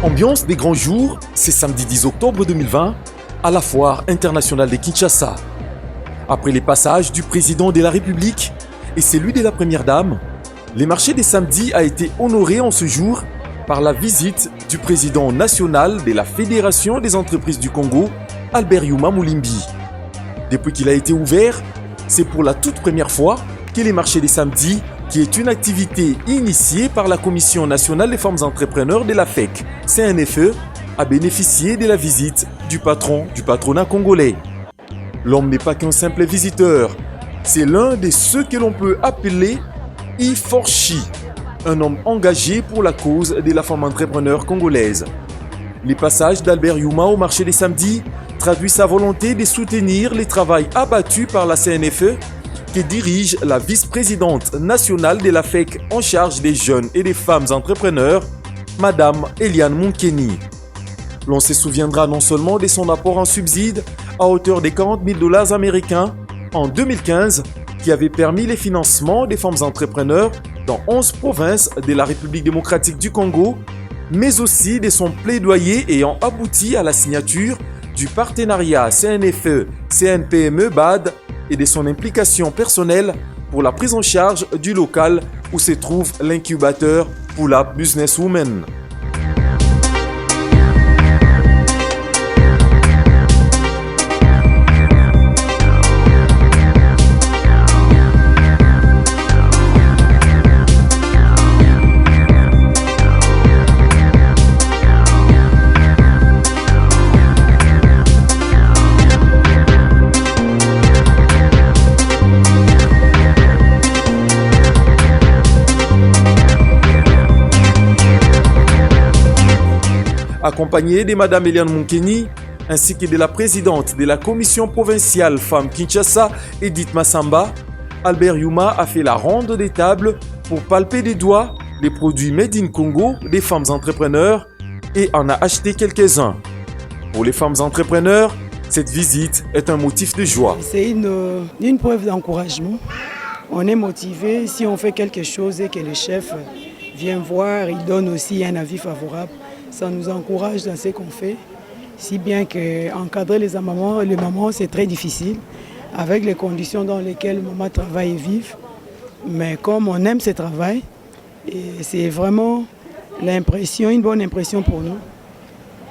Ambiance des grands jours, c'est samedi 10 octobre 2020 à la foire internationale de Kinshasa. Après les passages du président de la République et celui de la première dame, les marchés des samedis a été honoré en ce jour par la visite du président national de la Fédération des entreprises du Congo, Albert Yuma Moulimbi. Depuis qu'il a été ouvert, c'est pour la toute première fois que les marchés des samedis, qui est une activité initiée par la Commission nationale des femmes entrepreneurs de la FEC, CNFE, a bénéficié de la visite du patron du patronat congolais. L'homme n'est pas qu'un simple visiteur, c'est l'un de ceux que l'on peut appeler Iforchi, un homme engagé pour la cause de la femme entrepreneur congolaise. Les passages d'Albert Yuma au marché des samedis traduisent sa volonté de soutenir les travaux abattus par la CNFE qui dirige la vice-présidente nationale de la FEC en charge des jeunes et des femmes entrepreneurs, Madame Eliane Monkeni. L'on se souviendra non seulement de son apport en subside à hauteur de 40 000 $ américains en 2015 qui avait permis le financement des femmes entrepreneurs dans 11 provinces de la République démocratique du Congo, mais aussi de son plaidoyer ayant abouti à la signature du partenariat CNFE-CNPME-BAD et de son implication personnelle pour la prise en charge du local où se trouve l'incubateur pour la businesswoman. Accompagné de Madame Eliane Monkeni, ainsi que de la présidente de la commission provinciale Femmes Kinshasa, Edith Massamba, Albert Yuma a fait la ronde des tables pour palper des doigts les produits Made in Congo des femmes entrepreneurs et en a acheté quelques-uns. Pour les femmes entrepreneurs, cette visite est un motif de joie. C'est une preuve d'encouragement. On est motivé si on fait quelque chose et que le chef vient voir, il donne aussi un avis favorable. Ça nous encourage dans ce qu'on fait, si bien qu'encadrer les mamans, c'est très difficile, avec les conditions dans lesquelles les mamans travaillent et vivent. Mais comme on aime ce travail, c'est vraiment une bonne impression pour nous.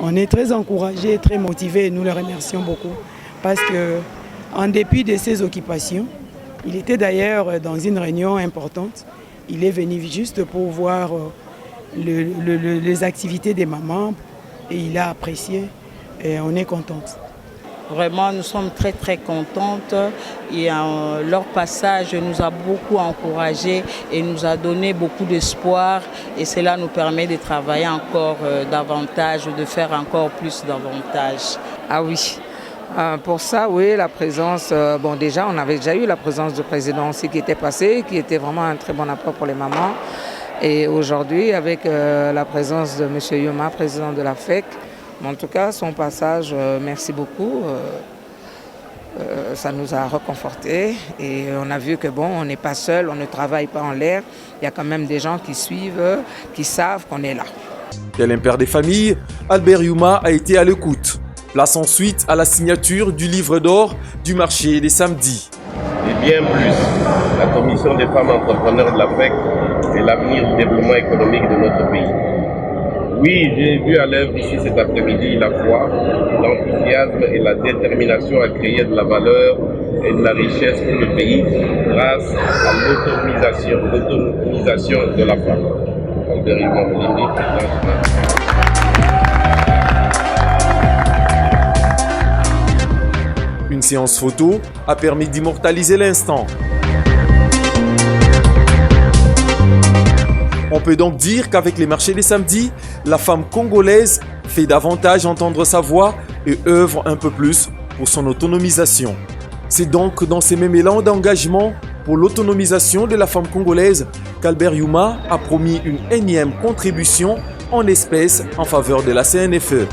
On est très encouragés et très motivés et nous les remercions beaucoup. Parce qu'en dépit de ses occupations, il était d'ailleurs dans une réunion importante. Il est venu juste pour voir les activités des mamans et il a apprécié et on est contente. Vraiment, nous sommes très très contentes et leur passage nous a beaucoup encouragés et nous a donné beaucoup d'espoir et cela nous permet de travailler encore davantage, de faire encore plus davantage. Ah oui. Pour ça, oui, la présence, déjà on avait déjà eu la présence du président aussi qui était passé, qui était vraiment un très bon apport pour les mamans. Et aujourd'hui, avec la présence de M. Yuma, président de la FEC, en tout cas, son passage, merci beaucoup, ça nous a reconfortés. Et on a vu que on n'est pas seul, on ne travaille pas en l'air. Il y a quand même des gens qui suivent, qui savent qu'on est là. Tel un père des familles, Albert Yuma a été à l'écoute. Place ensuite à la signature du livre d'or du marché des samedis. Et bien plus, la commission des femmes entrepreneurs de la FEC et l'avenir du développement économique de notre pays. Oui, j'ai vu à l'œuvre ici cet après-midi la foi, l'enthousiasme et la détermination à créer de la valeur et de la richesse pour le pays grâce à l'autonomisation de la femme. Albert Yuma Moulimbi, président. Une séance photo a permis d'immortaliser l'instant. On peut donc dire qu'avec les marchés des samedis, la femme congolaise fait davantage entendre sa voix et œuvre un peu plus pour son autonomisation. C'est donc dans ces mêmes élans d'engagement pour l'autonomisation de la femme congolaise qu'Albert Yuma a promis une énième contribution en espèces en faveur de la CNFE.